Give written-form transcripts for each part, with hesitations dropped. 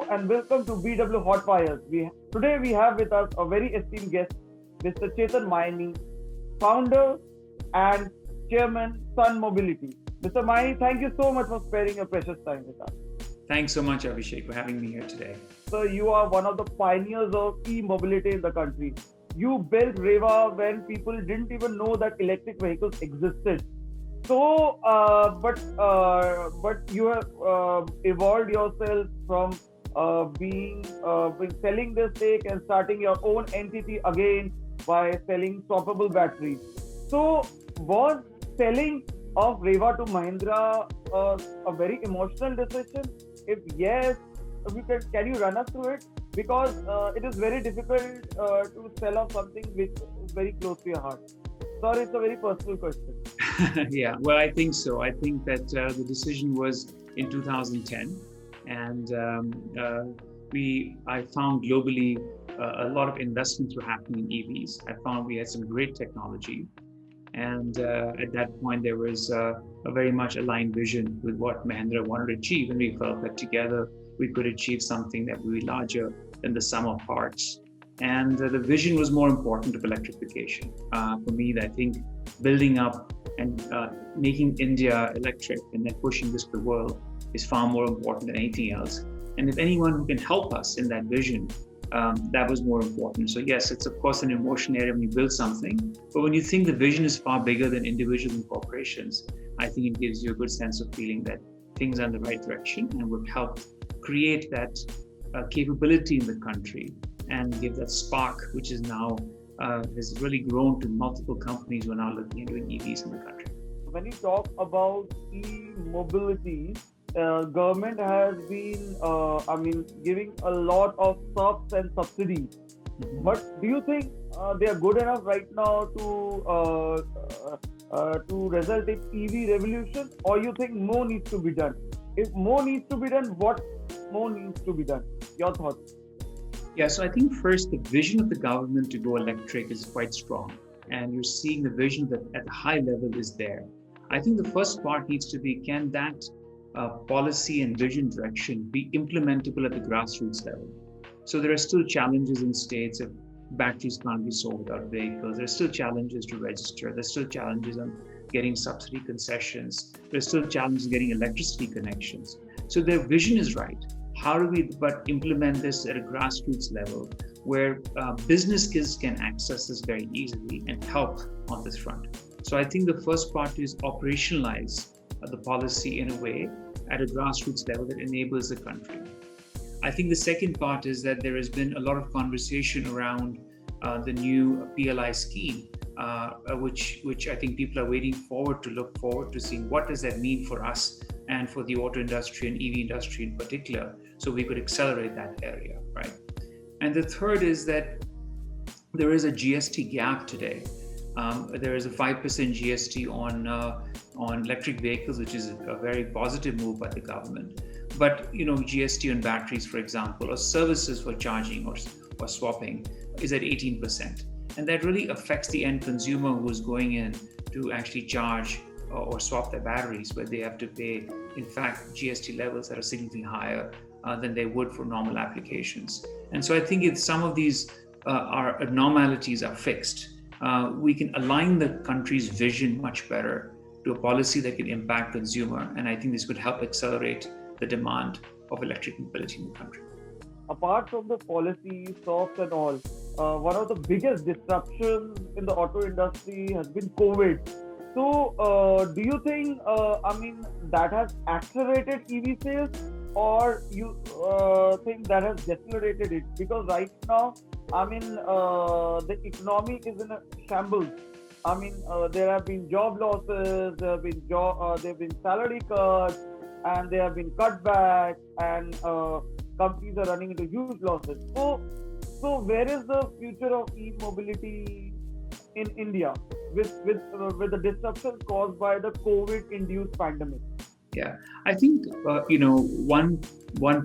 and welcome to BW Hot Fires. Today we have with us a very esteemed guest, Mr. Chetan Maini, founder and chairman, Sun Mobility. Mr. Maini, thank you so much for sparing your precious time with us. Thanks so much, Abhishek, for having me here today. So you are one of the pioneers of e-mobility in the country. You built Reva when people didn't even know that electric vehicles existed. So, but you have evolved yourself from selling the stake and starting your own entity again by selling swappable batteries. So, was selling of Reva to Mahindra a very emotional decision? If yes, can you run us through it? Because it is very difficult to sell off something which is very close to your heart. Sorry, it's a very personal question. Yeah, well, I think so. I think that the decision was in 2010, and I found globally a lot of investments were happening in EVs. I found we had some great technology, and at that point there was a very much aligned vision with what Mahindra wanted to achieve, and we felt that together we could achieve something that would be larger than the sum of parts. And the vision was more important of electrification. For me, I think building up and making India electric and then pushing this to the world is far more important than anything else. And if anyone who can help us in that vision, that was more important. So yes, it's of course an emotion area when you build something, but when you think the vision is far bigger than individuals and corporations, I think it gives you a good sense of feeling that things are in the right direction and will help create that capability in the country and give that spark, which is now has really grown to multiple companies who are now looking at doing EVs in the country. When you talk about e-mobility, government has been, giving a lot of subs and subsidies. Mm-hmm. But do you think they are good enough right now to result in EV revolution, or you think more needs to be done? If more needs to be done, what more needs to be done? Your thoughts? Yeah, so I think first the vision of the government to go electric is quite strong, and you're seeing the vision that at a high level is there. I think the first part needs to be, can that policy and vision direction be implementable at the grassroots level? So there are still challenges in states if batteries can't be sold without vehicles. There's still challenges to register. There's still challenges on getting subsidy concessions. There's still challenges getting electricity connections. So their vision is right. How do we but implement this at a grassroots level where businesses can access this very easily and help on this front? So I think the first part is operationalize the policy in a way at a grassroots level that enables the country. I think the second part is that there has been a lot of conversation around the new PLI scheme, which I think people are look forward to seeing what does that mean for us and for the auto industry and EV industry in particular, so we could accelerate that area, right? And the third is that there is a GST gap today. There is a 5% GST on electric vehicles, which is a very positive move by the government. But GST on batteries, for example, or services for charging or swapping is at 18. And that really affects the end consumer who's going in to actually charge or swap their batteries, where they have to pay, in fact, GST levels that are significantly higher than they would for normal applications. And so I think if some of these abnormalities are fixed, we can align the country's vision much better to a policy that can impact consumer. And I think this could help accelerate the demand of electric mobility in the country. Apart from the policy, softs and all, one of the biggest disruptions in the auto industry has been COVID. So, do you think, that has accelerated EV sales, or you think that has decelerated it? Because right now, the economy is in a shambles. There have been job losses, there have been salary cuts, and there have been cutbacks, and companies are running into huge losses. So where is the future of e-mobility in India with the disruption caused by the COVID-induced pandemic? Yeah, I think one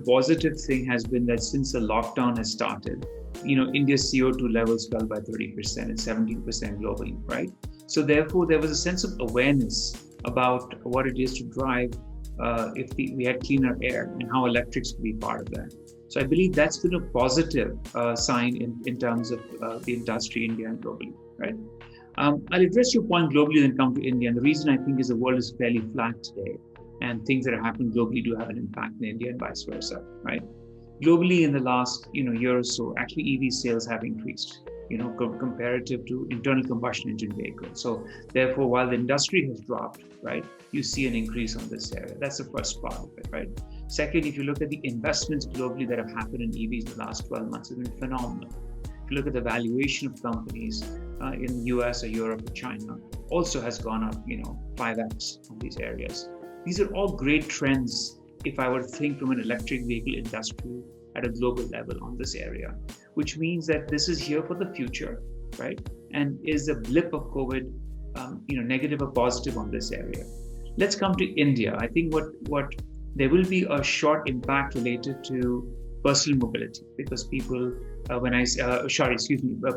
positive thing has been that since the lockdown has started, India's CO2 levels fell by 30% and 17% globally, right? So therefore, there was a sense of awareness about what it is to drive if we had cleaner air and how electrics could be part of that. So I believe that's been a positive sign in terms of the industry, India and globally, right? I'll address your point globally, then come to India. And the reason I think is the world is fairly flat today, and things that are happening globally do have an impact in India and vice versa, right? Globally, in the last year or so, actually EV sales have increased, comparative to internal combustion engine vehicles. So therefore, while the industry has dropped, right, you see an increase on this area. That's the first part of it, right? Second, if you look at the investments globally that have happened in EVs in the last 12 months, it's been phenomenal. If you look at the valuation of companies in the US or Europe or China, also has gone up, 5x on these areas. These are all great trends if I were to think from an electric vehicle industry at a global level on this area, which means that this is here for the future, right? And is a blip of COVID, negative or positive on this area. Let's come to India. I think what there will be a short impact related to personal mobility, because people,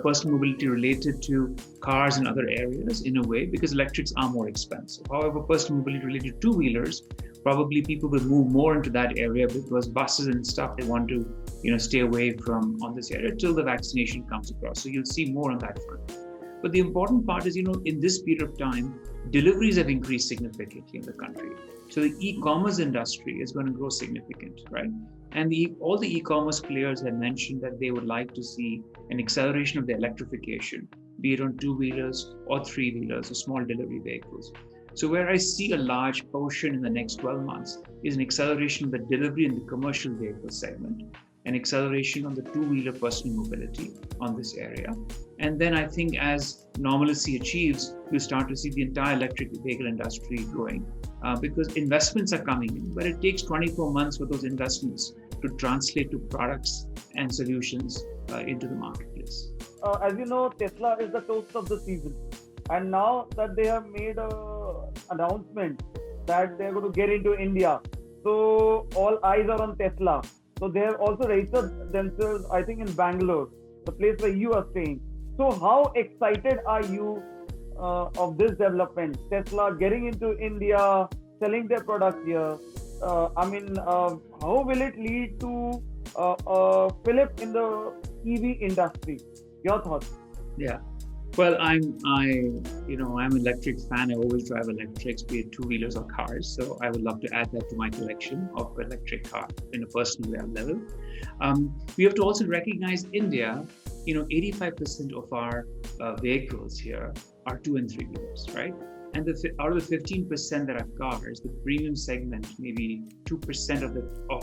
personal mobility related to cars and other areas in a way, because electrics are more expensive. However, personal mobility related to two-wheelers, probably people will move more into that area because buses and stuff, they want to, stay away from on this area till the vaccination comes across. So you'll see more on that front. But the important part is, in this period of time, deliveries have increased significantly in the country. So the e-commerce industry is going to grow significant, right? And all the e-commerce players have mentioned that they would like to see an acceleration of the electrification, be it on two-wheelers or three-wheelers or small delivery vehicles. So where I see a large portion in the next 12 months is an acceleration of the delivery in the commercial vehicle segment, an acceleration on the two-wheeler personal mobility on this area. And then I think as normalcy achieves, you start to see the entire electric vehicle industry growing because investments are coming in, but it takes 24 months for those investments to translate to products and solutions into the marketplace. As you know, Tesla is the toast of the season. And now that they have made an announcement that they're going to get into India, so all eyes are on Tesla. So they have also registered themselves, I think, in Bangalore, the place where you are staying. So how excited are you of this development? Tesla getting into India, selling their products here. How will it lead to Philip in the EV industry? Your thoughts? Yeah. Well, I'm an electric fan. I always drive electrics, be it two-wheelers or cars. So I would love to add that to my collection of electric cars in a personal level. We have to also recognize India. 85% of our vehicles here are two and three-wheelers, right? And out of the 15% that are cars, the premium segment, maybe 2% of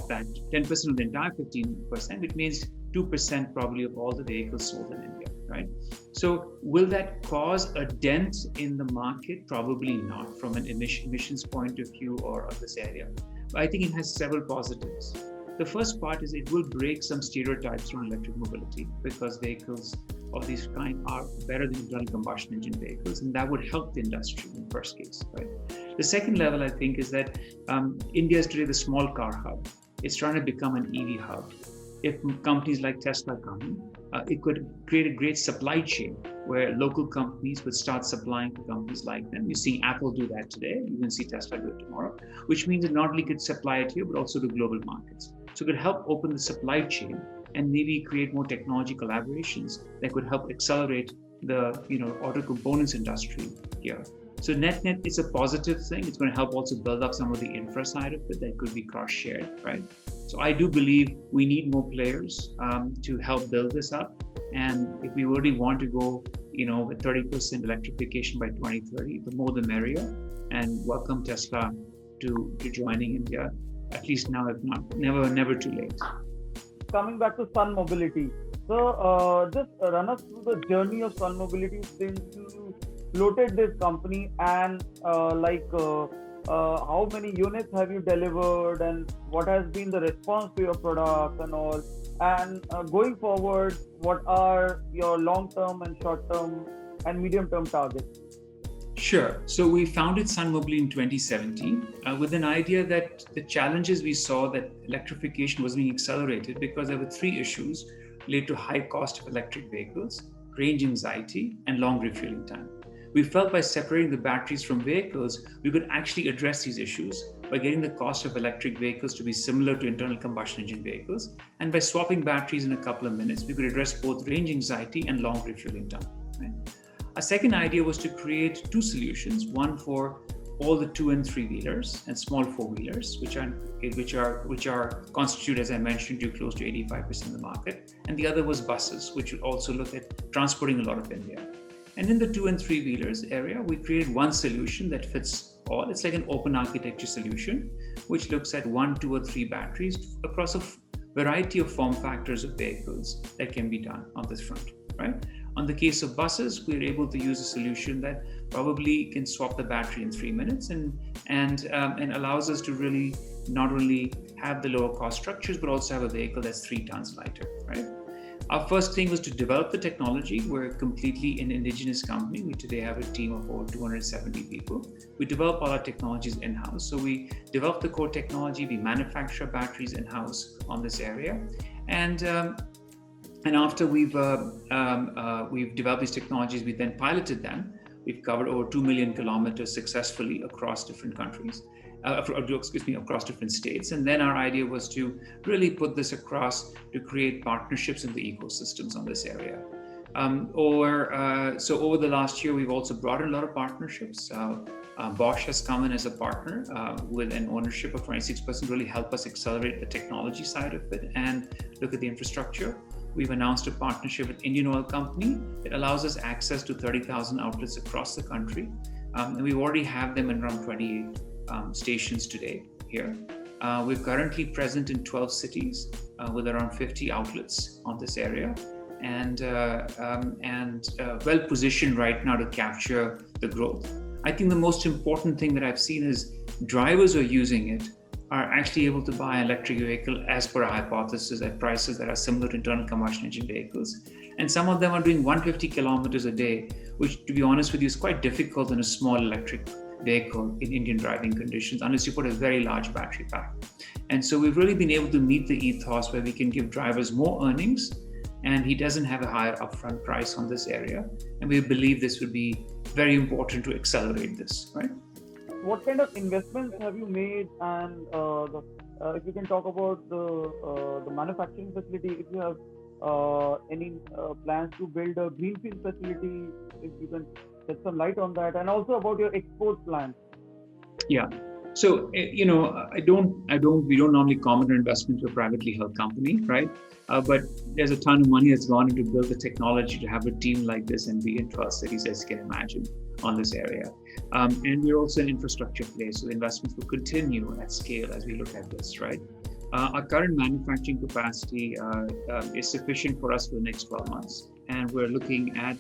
that, 10% of the entire 15%, it means 2% probably of all the vehicles sold in India, right? So will that cause a dent in the market? Probably not from an emissions point of view or of this area. But I think it has several positives. The first part is it will break some stereotypes around electric mobility because vehicles of this kind are better than internal combustion engine vehicles, and that would help the industry in the first case, right? The second level, I think, is that India is today the small car hub. It's trying to become an EV hub. If companies like Tesla come in, it could create a great supply chain where local companies would start supplying to companies like them. You're seeing Apple do that today. You can see Tesla do it tomorrow, which means it not only could supply it here, but also to global markets. So it could help open the supply chain and maybe create more technology collaborations that could help accelerate the auto components industry here. So net, it's a positive thing. It's going to help also build up some of the infra side of it that could be cross-shared, right? So I do believe we need more players to help build this up. And if we really want to go, with 30% electrification by 2030, the more the merrier. And welcome Tesla to joining India, at least now, if not, never too late. Coming back to Sun Mobility. So just run us through the journey of Sun Mobility since you floated this company and how many units have you delivered and what has been the response to your products and all, and going forward, what are your long-term and short-term and medium-term targets? Sure. So we founded Sun Mobility in 2017 with an idea that the challenges we saw that electrification was being accelerated because there were three issues related to high cost of electric vehicles, range anxiety, and long refueling time. We felt by separating the batteries from vehicles, we could actually address these issues by getting the cost of electric vehicles to be similar to internal combustion engine vehicles. And by swapping batteries in a couple of minutes, we could address both range anxiety and long refueling time. Right? A second idea was to create two solutions, one for all the 2 and 3 wheelers and small 4 wheelers, which are constitute, as I mentioned, to close to 85% of the market, and the other was buses, which would also look at transporting a lot of India. And in the 2 and 3 wheelers area, we created one solution that fits all. It's like an open architecture solution, which looks at 1, 2, or 3 batteries across a variety of form factors of vehicles that can be done on this front, right? On the case of buses, we're able to use a solution that probably can swap the battery in 3 minutes and allows us to really not only have the lower cost structures, but also have a vehicle that's 3 tons lighter, right? Our first thing was to develop the technology. We're completely an indigenous company. We today have a team of over 270 people. We develop all our technologies in-house. So we develop the core technology, we manufacture batteries in-house on this area. And after we've developed these technologies, we then piloted them. We've covered over 2 million kilometers successfully across different countries, across different states. And then our idea was to really put this across to create partnerships in the ecosystems on this area. So over the last year, we've also brought in a lot of partnerships. Bosch has come in as a partner with an ownership of 26%, really help us accelerate the technology side of it and look at the infrastructure. We've announced a partnership with Indian Oil Company that allows us access to 30,000 outlets across the country. And we already have them in around 28 stations today here. We're currently present in 12 cities with around 50 outlets on this area and well positioned right now to capture the growth. I think the most important thing that I've seen is drivers who are using it are actually able to buy an electric vehicle as per our hypothesis at prices that are similar to internal combustion engine vehicles. And some of them are doing 150 kilometers a day, which, to be honest with you, is quite difficult in a small electric vehicle in Indian driving conditions, unless you put a very large battery pack. And so we've really been able to meet the ethos where we can give drivers more earnings, and he doesn't have a higher upfront price on this area. And we believe this would be very important to accelerate this, right? What kind of investments have you made, and if you can talk about the manufacturing facility, if you have any plans to build a greenfield facility, if you can shed some light on that, and also about your export plans. Yeah. So, we don't normally comment on investment to a privately held company, right? But there's a ton of money that's gone into build the technology to have a team like this and be in 12 cities, as you can imagine, on this area. And we're also an infrastructure play, so the investments will continue at scale as we look at this, right? Our current manufacturing capacity is sufficient for us for the next 12 months. And we're looking at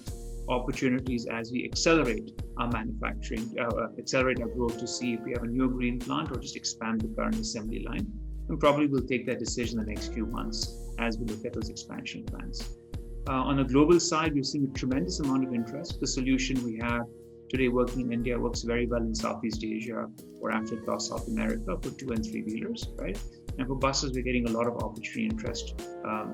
opportunities as we accelerate our manufacturing, accelerate our growth to see if we have a new green plant or just expand the current assembly line. And probably we'll take that decision in the next few months as we look at those expansion plans. On the global side, we've seen a tremendous amount of interest. The solution we have today working in India works very well in Southeast Asia or Africa or South America for 2 and 3 wheelers, right? And for buses, we're getting a lot of opportunity interest,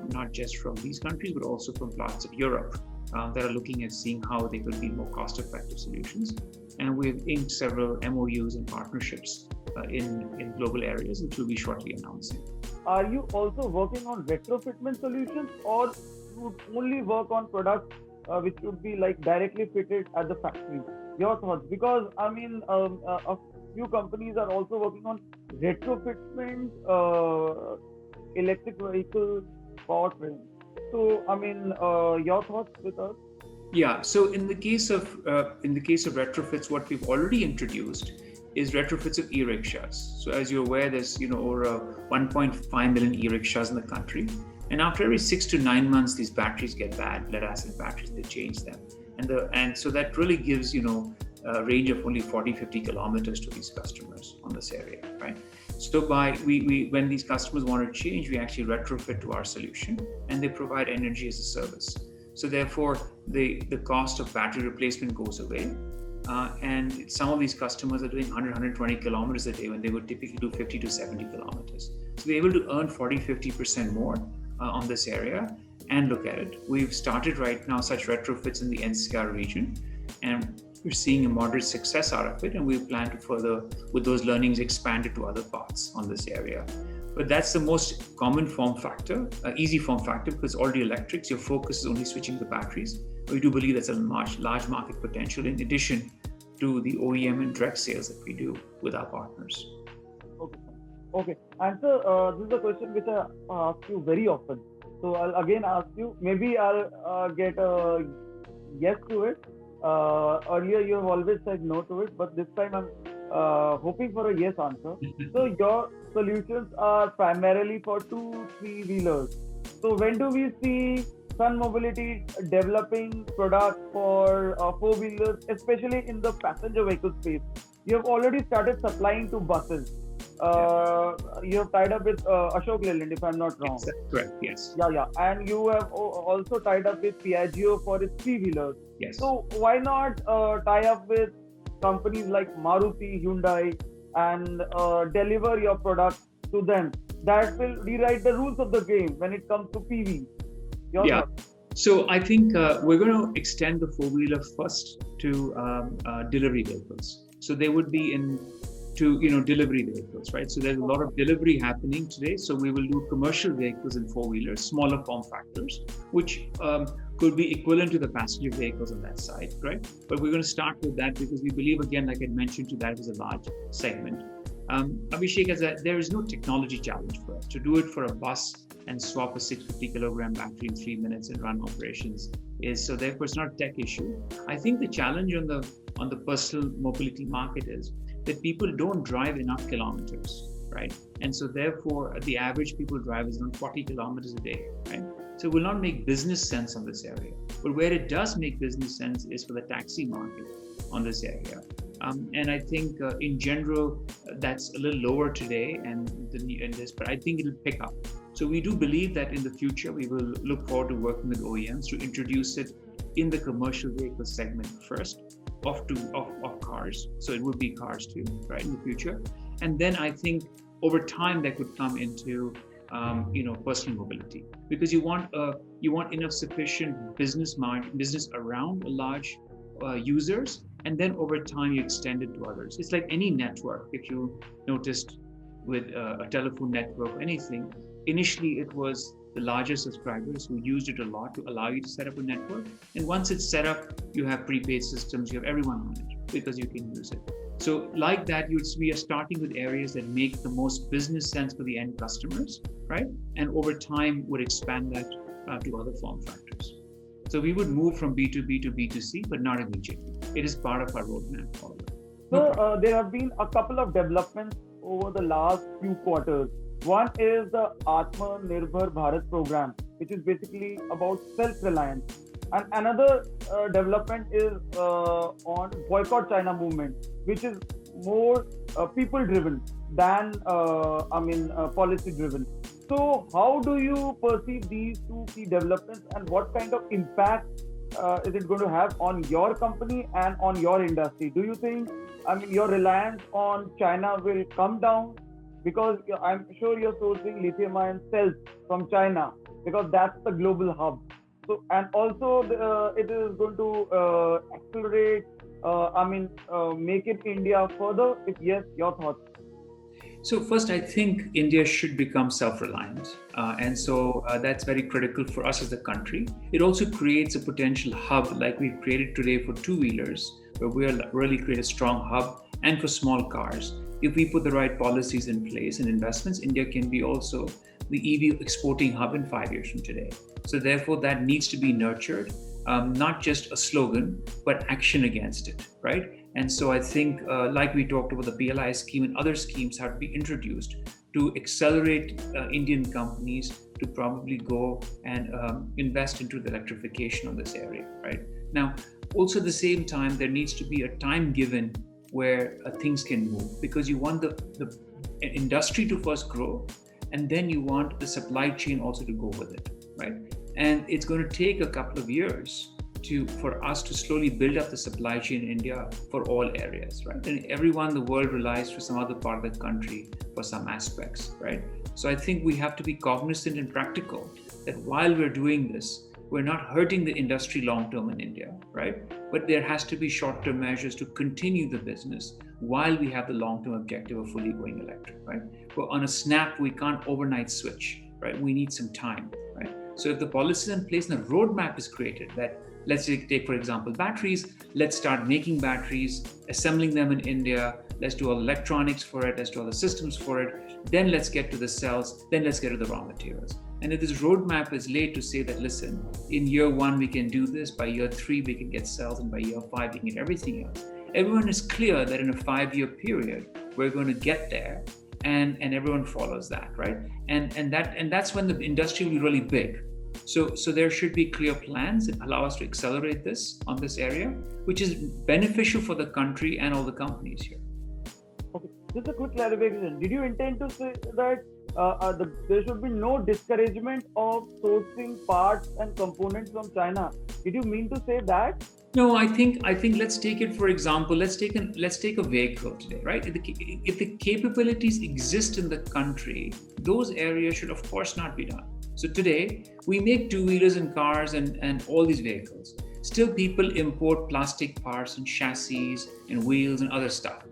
not just from these countries, but also from parts of Europe that are looking at seeing how they could be more cost-effective solutions. And we've inked several MOUs and partnerships in global areas, which we'll be shortly announcing. Are you also working on retrofitment solutions, or you would only work on products which would be like directly fitted at the factory? Your thoughts? Because I mean, a few companies are also working on retrofitment electric vehicle powertrain. So I mean, your thoughts with us? Yeah. So in the case of retrofits, what we've already introduced is retrofits of e-rickshaws. So as you're aware, there's over 1.5 million e-rickshaws in the country, and after every 6 to 9 months, these batteries get bad, lead acid batteries. They change them, and so that really gives a range of only 40-50 kilometers to these customers on this area, right? So when these customers want to change, we actually retrofit to our solution, and they provide energy as a service. So therefore, the cost of battery replacement goes away. And some of these customers are doing 120 kilometers a day when they would typically do 50 to 70 kilometers. So they're able to earn 40-50% more on this area and look at it. We've started right now such retrofits in the NCR region, and we're seeing a moderate success out of it, and we plan to further, with those learnings, expand it to other parts on this area. But that's the most common form factor, easy form factor, because already electrics, your focus is only switching the batteries. We do believe that's a large market potential in addition to the OEM and direct sales that we do with our partners. Okay. Okay. And so this is a question which I ask you very often. So I'll again ask you. Maybe I'll get a yes to it. Earlier you have always said no to it, but this time I'm hoping for a yes answer. So your solutions are primarily for two, three-wheelers. So when do we see Sun Mobility developing products for four-wheelers, especially in the passenger vehicle space? You have already started supplying to buses. You have tied up with Ashok Leyland, if I'm not wrong. Yes, that's correct. Yes. Yeah. And you have also tied up with Piaggio for its three-wheelers. Yes. So why not tie up with companies like Maruti, Hyundai, and deliver your product to them? That will rewrite the rules of the game when it comes to PV. Yeah. So I think we're going to extend the four-wheeler first to delivery vehicles. So they would be delivery vehicles, right? So there's a lot of delivery happening today. So we will do commercial vehicles and four-wheelers, smaller form factors, which could be equivalent to the passenger vehicles on that side, right? But we're going to start with that because we believe, again, like I mentioned, that is a large segment. Abhishek, there is no technology challenge for us to do it for a bus and swap a 650 kilogram battery in 3 minutes and run operations. So therefore it's not a tech issue. I think the challenge on the personal mobility market is that people don't drive enough kilometers, right? And so therefore the average people drive is around 40 kilometers a day, right? So it will not make business sense on this area. But where it does make business sense is for the taxi market on this area. And I think in general, that's a little lower today but I think it'll pick up. So we do believe that in the future, we will look forward to working with OEMs to introduce it in the commercial vehicle segment first of cars. So it would be cars too, right, in the future. And then I think over time that could come into personal mobility, because you want enough sufficient business around a large users, and then over time you extend it to others. It's like any network. If you noticed with a telephone network or anything, initially it was the larger subscribers who used it a lot to allow you to set up a network. And once it's set up, you have prepaid systems, you have everyone on it because you can use it. So like that, we are starting with areas that make the most business sense for the end customers, right? And over time would expand that to other form factors. So we would move from B2B to B2C, but not immediately. It is part of our roadmap. So there have been a couple of developments over the last few quarters. One is the Atmanirbhar Bharat program, which is basically about self-reliance. And another development is on boycott China movement, which is more people-driven than policy-driven. So how do you perceive these two key developments, and what kind of impact is it going to have on your company and on your industry? Do you think, your reliance on China will come down? Because I'm sure you're sourcing lithium-ion cells from China, because that's the global hub. So, and also it is going to accelerate, make it India further. If yes, your thoughts. So first, I think India should become self-reliant. And so that's very critical for us as a country. It also creates a potential hub like we've created today for two-wheelers, where we'll really create a strong hub, and for small cars. If we put the right policies in place and investments, India can be also the EV exporting hub in 5 years from today. So therefore, that needs to be nurtured, not just a slogan, but action against it, right? And so I think, like we talked about the PLI scheme and other schemes have to be introduced to accelerate Indian companies to probably go and invest into the electrification of this area, right? Now, also at the same time, there needs to be a time given where things can move, because you want the industry to first grow, and then you want the supply chain also to go with it, right? And it's going to take a couple of years for us to slowly build up the supply chain in India for all areas, right? And everyone in the world relies to some other part of the country for some aspects, right? So I think we have to be cognizant and practical that while we're doing this, we're not hurting the industry long term in India, right? But there has to be short term measures to continue the business while we have the long term objective of fully going electric, right? But on a snap, we can't overnight switch, right? We need some time, right? So if the policy is in place and the roadmap is created that, let's take for example batteries, let's start making batteries, assembling them in India, let's do all the electronics for it, let's do all the systems for it, then let's get to the cells, then let's get to the raw materials. And if this roadmap is laid to say that, listen, in year 1 we can do this, by year 3 we can get cells, and by year 5 we can get everything else, everyone is clear that in a 5-year period we're going to get there, and everyone follows that, right? And that's when the industry will be really big. So there should be clear plans that allow us to accelerate this on this area, which is beneficial for the country and all the companies here. Okay, just a quick clarification. Did you intend to say that there should be no discouragement of sourcing parts and components from China? Did you mean to say that? No, I think let's take it for example. Let's take a vehicle today, right? If the capabilities exist in the country, those areas should of course not be done. So today we make two-wheelers and cars and all these vehicles. Still, people import plastic parts and chassis and wheels and other stuff.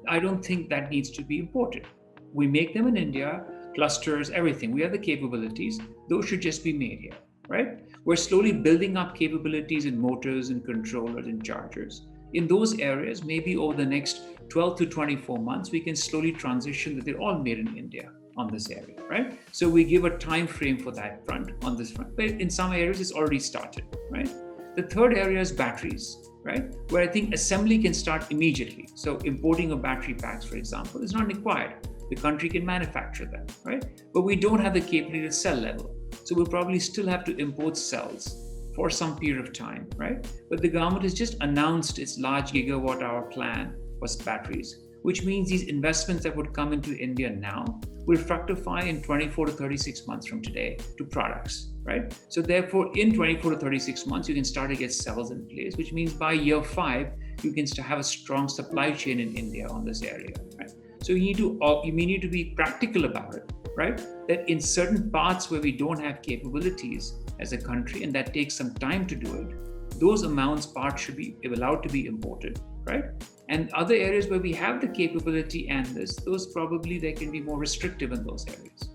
I don't think that needs to be imported. We make them in India, clusters, everything. We have the capabilities. Those should just be made here, right? We're slowly building up capabilities in motors and controllers and chargers. In those areas, maybe over the next 12 to 24 months, we can slowly transition that they're all made in India on this area, right? So we give a time frame for that front, on this front. But in some areas, it's already started, right? The third area is batteries, right? Where I think assembly can start immediately. So importing of battery packs, for example, is not required. The country can manufacture them, right? But we don't have the capability at cell level. So we'll probably still have to import cells for some period of time, right? But the government has just announced its large gigawatt hour plan for batteries, which means these investments that would come into India now will fructify in 24 to 36 months from today to products, right? So therefore, in 24 to 36 months, you can start to get cells in place, which means by year 5, you can have a strong supply chain in India on this area, right? So you need to be practical about it, right? That in certain parts where we don't have capabilities as a country, and that takes some time to do it, those parts should be allowed to be imported, right? And other areas where we have the capability and those probably they can be more restrictive in those areas.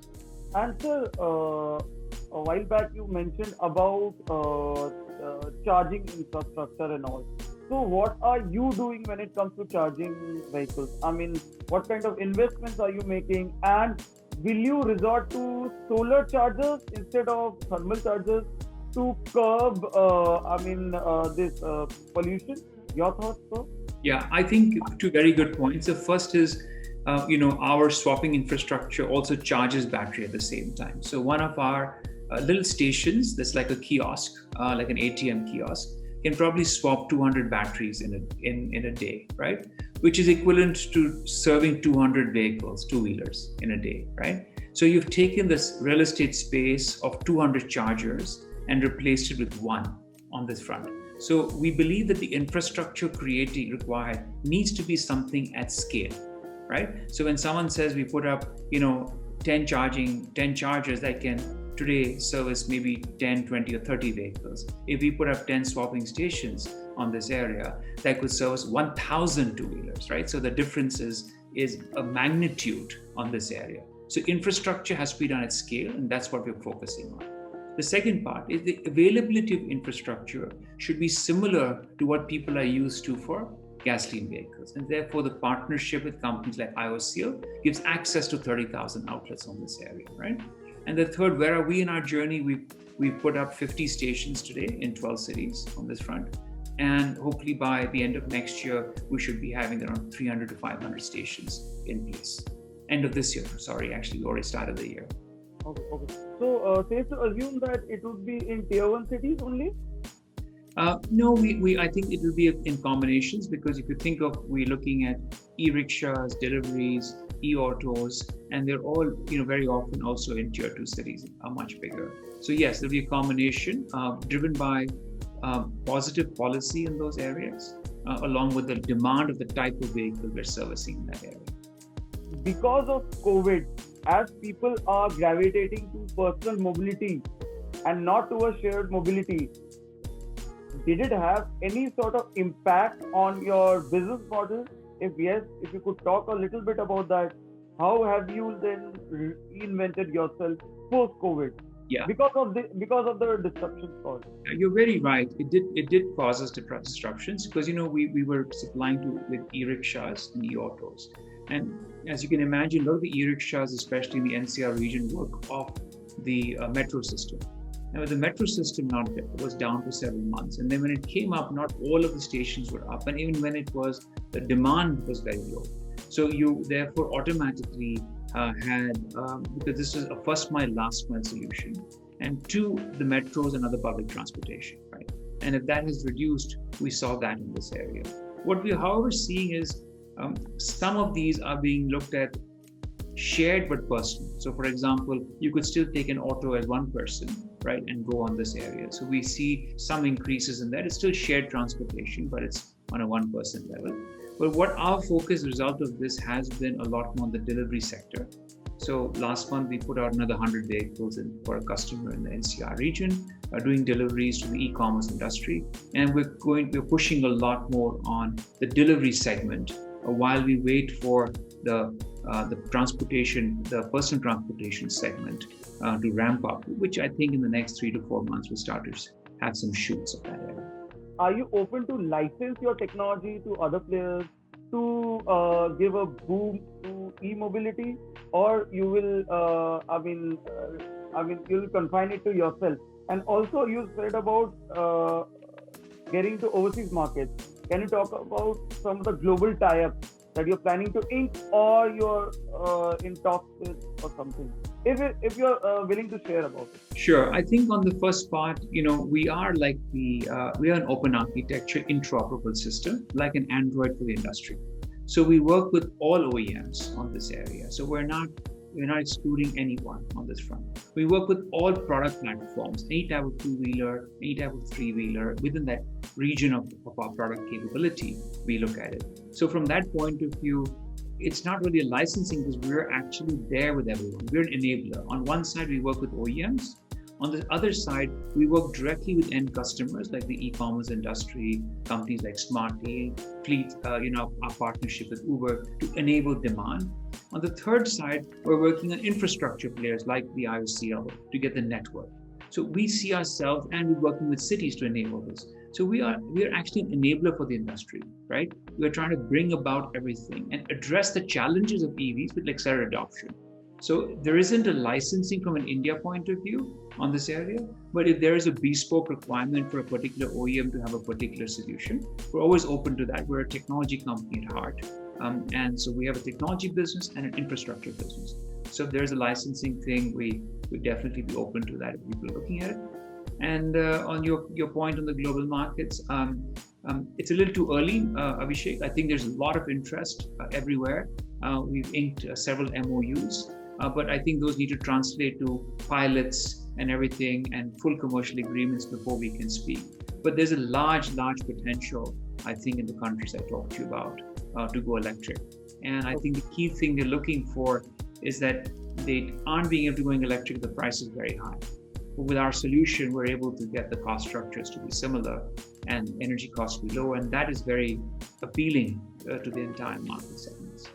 And sir, a while back you mentioned about charging infrastructure and all. So what are you doing when it comes to charging vehicles? I mean, what kind of investments are you making? And will you resort to solar chargers instead of thermal chargers to curb, this pollution? Your thoughts, sir? Yeah, I think two very good points. The first is, our swapping infrastructure also charges battery at the same time. So one of our little stations, that's like a kiosk, like an ATM kiosk, can probably swap 200 batteries in a day, right? Which is equivalent to serving 200 vehicles, two-wheelers in a day, right? So you've taken this real estate space of 200 chargers and replaced it with one on this front. So we believe that the infrastructure required needs to be something at scale, right? So when someone says we put up, 10 chargers that can today service maybe 10, 20 or 30 vehicles. If we put up 10 swapping stations on this area, that could service 1,000 two-wheelers, right? So the difference is a magnitude on this area. So infrastructure has to be done at scale, and that's what we're focusing on. The second part is the availability of infrastructure should be similar to what people are used to for gasoline vehicles. And therefore, the partnership with companies like IOCL gives access to 30,000 outlets on this area, right? And the third, where are we in our journey? We've put up 50 stations today in 12 cities on this front. And hopefully by the end of next year, we should be having around 300 to 500 stations in place. End of this year, actually, we already started the year. Okay. So, safe to assume that it would be in tier 1 cities only? No, I think it will be in combinations, because if you think of, we're looking at e-rickshaws, deliveries, e-autos, and they're all, very often also in tier 2 cities are much bigger. So yes, there'll be a combination driven by positive policy in those areas, along with the demand of the type of vehicle we're servicing in that area. Because of COVID, as people are gravitating to personal mobility, and not towards shared mobility, did it have any sort of impact on your business model? If yes, if you could talk a little bit about that, how have you then reinvented yourself post COVID Yeah, because of the disruptions caused? you're very right. It did cause us disruptions because we were supplying to with e-rickshaws and e-autos, and as you can imagine, a lot of the e-rickshaws, especially in the NCR region, work off the metro system. And with the metro system not was down for several months, and then when it came up, not all of the stations were up, and even when it was, the demand was very low. So you therefore automatically had because this is a first mile, last mile solution, and two, the metros and other public transportation, right? And if that has reduced, we saw that in this area. What we, however, seeing is some of these are being looked at shared but personal. So, for example, you could still take an auto as one person, right, and go on this area. So we see some increases in that. It's still shared transportation, but it's on a one-person level. But what our focus result of this has been a lot more on the delivery sector. So last month we put out another 100 vehicles in for a customer in the NCR region, doing deliveries to the e-commerce industry, and we're pushing a lot more on the delivery segment while we wait for the transportation, the personal transportation segment to ramp up, which I think in the next 3 to 4 months will start to have some shoots of that area. Are you open to license your technology to other players to give a boom to e-mobility, or you will, you'll confine it to yourself? And also, you said about getting to overseas markets. Can you talk about some of the global tie-ups that you're planning to ink, or you're in talks with, or something? If you're willing to share about it. Sure. I think on the first part, we are like we are an open architecture interoperable system, like an Android for the industry. So we work with all OEMs on this area. So we're not excluding anyone on this front. We work with all product platforms, any type of two-wheeler, any type of three-wheeler, within that region of our product capability, we look at it. So from that point of view, it's not really a licensing because we're actually there with everyone. We're an enabler. On one side, we work with OEMs. On the other side, we work directly with end customers like the e-commerce industry, companies like Smarty, Fleet, our partnership with Uber to enable demand. On the third side, we're working on infrastructure players like the IOCL to get the network. So we see ourselves, and we're working with cities to enable this. So we are actually an enabler for the industry, right? We're trying to bring about everything and address the challenges of EVs with accelerated adoption. So there isn't a licensing from an India point of view on this area, but if there is a bespoke requirement for a particular OEM to have a particular solution, we're always open to that. We're a technology company at heart. And so we have a technology business and an infrastructure business. So if there's a licensing thing, we would definitely be open to that if people are looking at it. And on your point on the global markets, it's a little too early, Abhishek. I think there's a lot of interest everywhere. We've inked several MOUs, but I think those need to translate to pilots and everything and full commercial agreements before we can speak. But there's a large potential, I think, in the countries I talked to you about to go electric. And I think the key thing they're looking for is that they aren't being able to go electric, the price is very high. But with our solution, we're able to get the cost structures to be similar and energy costs to be low, and that is very appealing to the entire market segments.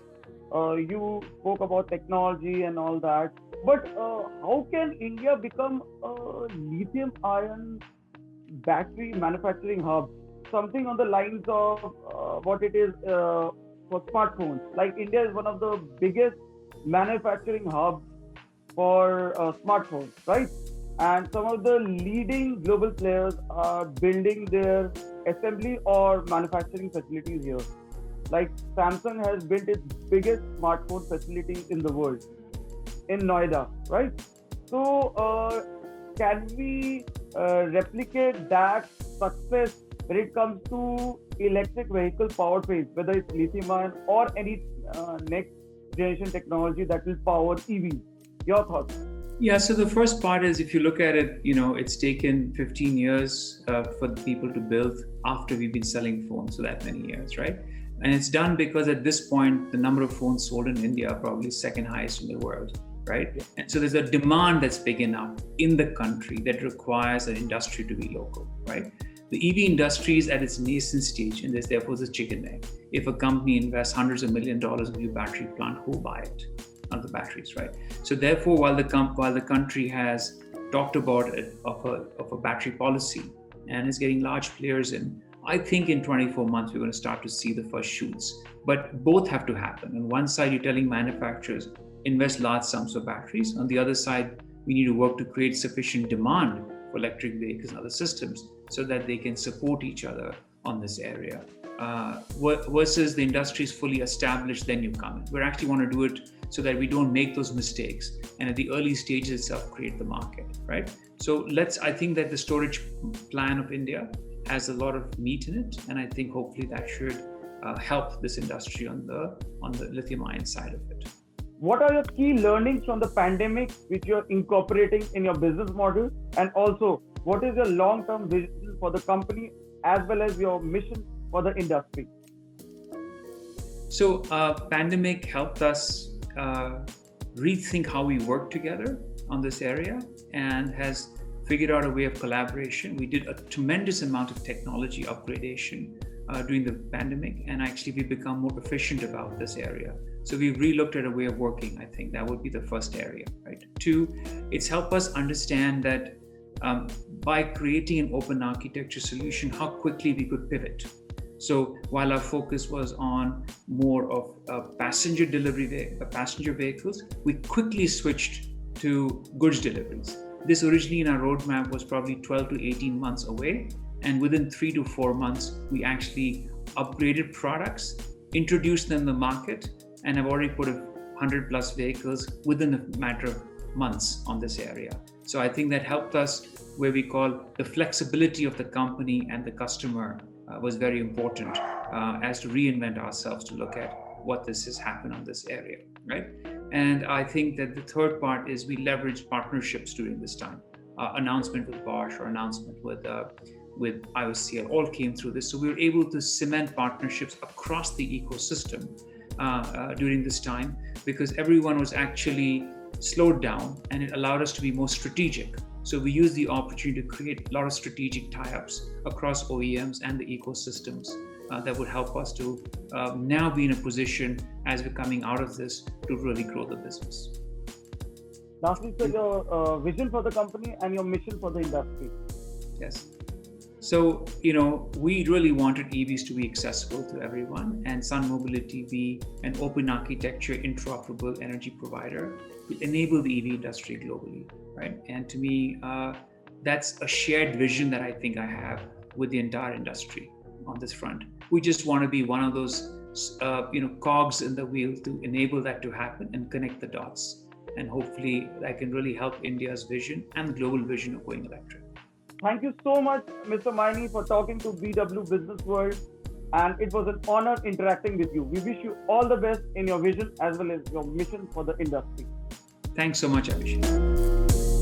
You spoke about technology and all that, but how can India become a lithium-ion battery manufacturing hub? Something on the lines of what it is for smartphones. Like India is one of the biggest manufacturing hubs for smartphones, right? And some of the leading global players are building their assembly or manufacturing facilities here. Like Samsung has built its biggest smartphone facility in the world in Noida, right? So can we replicate that success when it comes to electric vehicle powertrains, whether it's lithium-ion or any next generation technology that will power EVs? Your thoughts? Yeah, so the first part is, if you look at it, it's taken 15 years for the people to build after we've been selling phones, so that many years, right? And it's done because at this point, the number of phones sold in India are probably second highest in the world. right? And so there's a demand that's big enough in the country that requires an industry to be local, right? The EV industry is at its nascent stage, and there's therefore the chicken egg. If a company invests hundreds of $millions in a new battery plant, who will buy it? Not the batteries, right? So therefore, while the country has talked about a battery policy and is getting large players in, I think in 24 months we're going to start to see the first shoots. But both have to happen. On one side, you're telling manufacturers invest large sums for batteries. On the other side, we need to work to create sufficient demand for electric vehicles and other systems so that they can support each other on this area. Versus the industry is fully established, then you come in. We actually want to do it so that we don't make those mistakes and at the early stages itself create the market, right? So I think that the storage plan of India has a lot of meat in it, and I think hopefully that should help this industry on the lithium-ion side of it. What are your key learnings from the pandemic which you're incorporating in your business model? And also, what is your long-term vision for the company as well as your mission for the industry? So pandemic helped us rethink how we work together on this area and has figured out a way of collaboration. We did a tremendous amount of technology upgradation during the pandemic, and actually we've become more efficient about this area. So we've re-looked at a way of working. I think that would be the first area, right? Two, it's helped us understand that by creating an open architecture solution, how quickly we could pivot. So while our focus was on more of passenger vehicles, we quickly switched to goods deliveries. This originally in our roadmap was probably 12 to 18 months away. And within 3 to 4 months, we actually upgraded products, introduced them in the market, and have already put 100 plus vehicles within a matter of months on this area. So I think that helped us where we call the flexibility of the company and the customer was very important as to reinvent ourselves to look at what this has happened on this area, right? And I think that the third part is we leveraged partnerships during this time. Announcement with Bosch or announcement with IOCL all came through this. So we were able to cement partnerships across the ecosystem during this time because everyone was actually slowed down and it allowed us to be more strategic. So we used the opportunity to create a lot of strategic tie-ups across OEMs and the ecosystems that would help us to now be in a position as we're coming out of this to really grow the business. Lastly, sir, your vision for the company and your mission for the industry. Yes. So, we really wanted EVs to be accessible to everyone and Sun Mobility be an open architecture, interoperable energy provider to enable the EV industry globally, right? And to me, that's a shared vision that I think I have with the entire industry on this front. We just want to be one of those, cogs in the wheel to enable that to happen and connect the dots. And hopefully that can really help India's vision and the global vision of going electric. Thank you so much, Mr. Maini, for talking to BW Business World. And it was an honor interacting with you. We wish you all the best in your vision as well as your mission for the industry. Thanks so much, Abhishek.